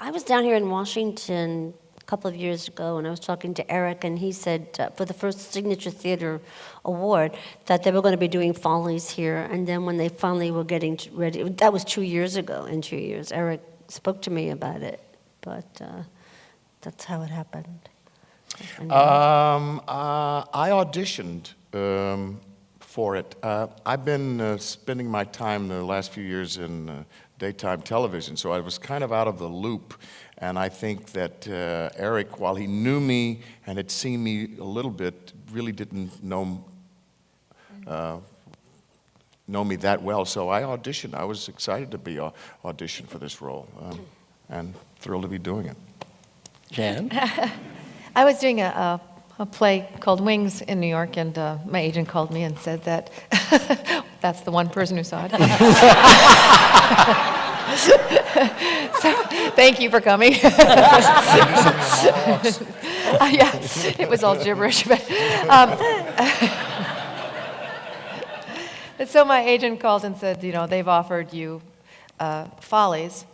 I was down here in Washington a couple of years ago, and I was talking to Eric, and he said for the first Signature Theater Award that they were going to be doing Follies here, and then when they finally were getting ready, that was 2 years ago, in 2 years, Eric spoke to me about it, but that's how it happened. I auditioned for it. I've been spending my time the last few years in daytime television, so I was kind of out of the loop. And I think that Eric, while he knew me and had seen me a little bit, really didn't know me that well. So I auditioned. I was excited to be auditioned for this role, and thrilled to be doing it. Jan? I was doing a play called Wings in New York, and my agent called me and said that that's the one person who saw it. So, thank you for coming. Yeah, it was all gibberish. But, so my agent called and said, they've offered you Follies,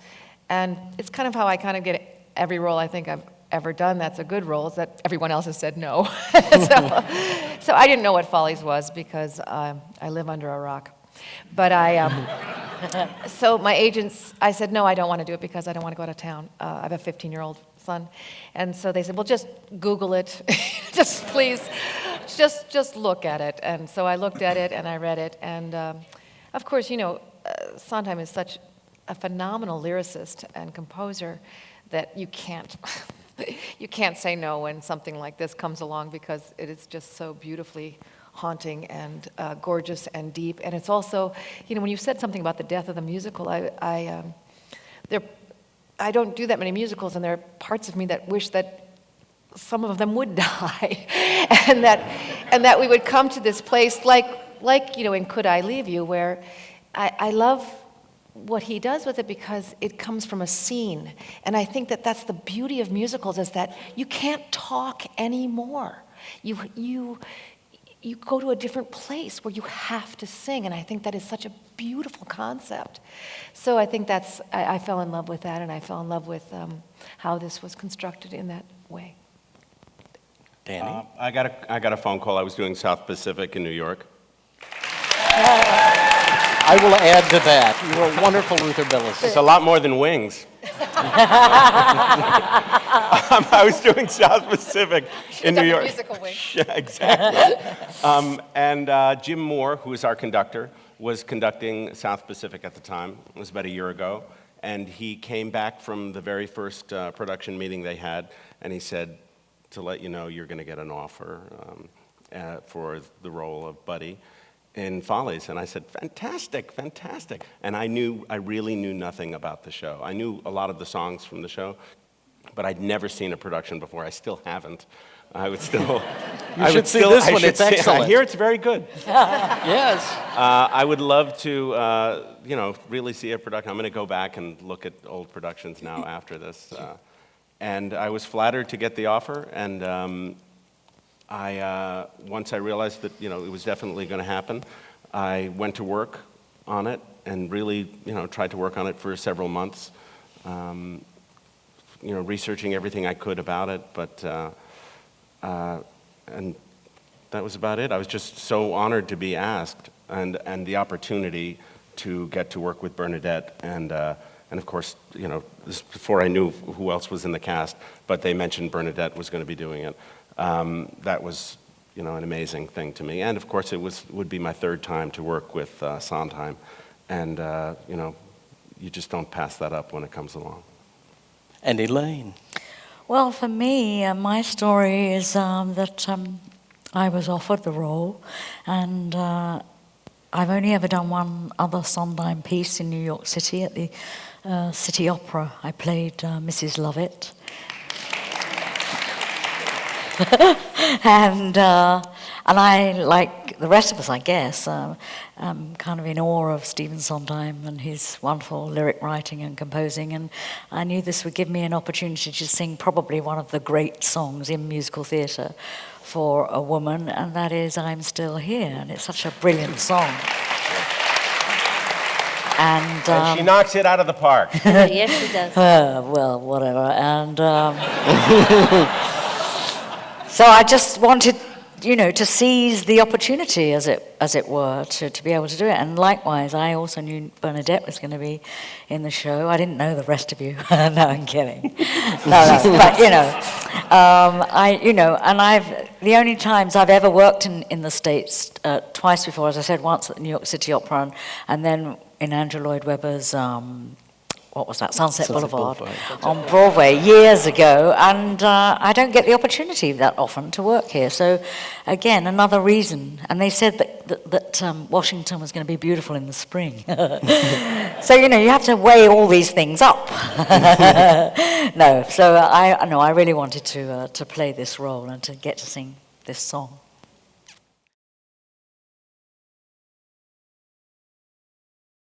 and it's kind of how I kind of get every role I think I've ever done that's a good role, is that everyone else has said no. So I didn't know what Follies was because I live under a rock. But so my agents, I said, no, I don't want to do it because I don't want to go out of town. I have a 15-year-old son. And so they said, well, just Google it. Just please, just look at it. And so I looked at it and I read it. And of course, Sondheim is such a phenomenal lyricist and composer that you can't say no when something like this comes along, because it is just so beautifully haunting and gorgeous and deep. And it's also, when you said something about the death of the musical, I don't do that many musicals, and there are parts of me that wish that some of them would die, and that we would come to this place like in Could I Leave You, where I love what he does with it because it comes from a scene. And I think that that's the beauty of musicals, is that you can't talk anymore. You go to a different place where you have to sing, and I think that is such a beautiful concept. So I think I fell in love with that, and I fell in love with how this was constructed in that way. Danny? I got a phone call. I was doing South Pacific in New York. I will add to that. You were a wonderful Luther Billis. It's a lot more than Wings. I was doing South Pacific in New York. Musical Wings. Yeah, exactly. And Jim Moore, who is our conductor, was conducting South Pacific at the time. It was about a year ago. And he came back from the very first production meeting they had, and he said, to let you know, you're going to get an offer for the role of Buddy in Follies. And I said, fantastic. And I really knew nothing about the show. I knew a lot of the songs from the show, but I'd never seen a production before. I still haven't. I would still... You should see this one. It's excellent. I hear it's very good. Yes. I would love to, really see a production. I'm going to go back and look at old productions now after this. And I was flattered to get the offer, and once I realized that it was definitely going to happen, I went to work on it and really tried to work on it for several months, researching everything I could about it. But and that was about it. I was just so honored to be asked, and the opportunity to get to work with Bernadette, and of course this before I knew who else was in the cast, but they mentioned Bernadette was going to be doing it. That was, an amazing thing to me. And of course, it would be my third time to work with Sondheim. And, you just don't pass that up when it comes along. And Elaine? Well, for me, my story is that I was offered the role, and I've only ever done one other Sondheim piece in New York City at the City Opera. I played Mrs. Lovett. And I, like the rest of us, I guess, I'm kind of in awe of Stephen Sondheim and his wonderful lyric writing and composing, and I knew this would give me an opportunity to sing probably one of the great songs in musical theatre for a woman, and that is I'm Still Here, and it's such a brilliant song. And, And she knocks it out of the park. Yes, she does. well, whatever. And so I just wanted, to seize the opportunity, as it were, to be able to do it. And likewise, I also knew Bernadette was going to be in the show. I didn't know the rest of you. No, I'm kidding. No, but the only times I've ever worked in the States, twice before, as I said, once at the New York City Opera, and then in Andrew Lloyd Webber's, what was that, Sunset Boulevard, on Broadway years ago, and I don't get the opportunity that often to work here. So, again, another reason. And they said that Washington was going to be beautiful in the spring. So, you have to weigh all these things up. No, so I really wanted to play this role and to get to sing this song.